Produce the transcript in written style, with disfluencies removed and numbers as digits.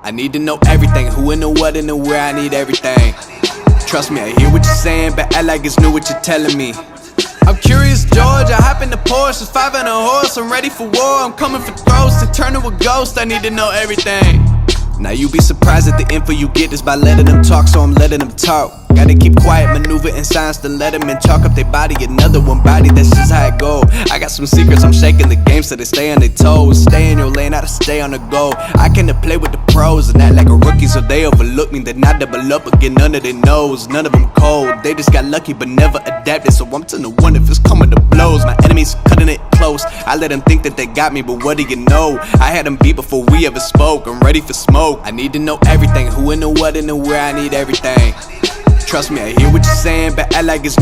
I need to know everything, who and the what and the where, I need everything. Trust me, I hear what you're saying, but act like it's new what you're telling me. I'm curious, George, I hop in the Porsche, it's 5 and a horse, I'm ready for war, I'm coming for throats, to turn to a ghost, I need to know everything. Now you be surprised at the info you get is by letting them talk, so I'm letting them talk. Gotta keep quiet, maneuver in silence, then let them in, chalk up their body, another one body, that's just how it go. I got some secrets, I'm shaking the game so they stay on their toes. Stay in your lane, I to stay on the go. I came to play with the pros and act like a rookie, so they overlook me, then I double up again, none of their nose. None of them cold, they just got lucky but never adapted, so I'm to the one if it's coming to blows. My enemies cutting it close, I let them think that they got me, but what do you know? I had them beat before we ever spoke, I'm ready for smoke. I need to know everything, who and the what and the where, I need everything. Trust me, I hear what you're saying, but act like it's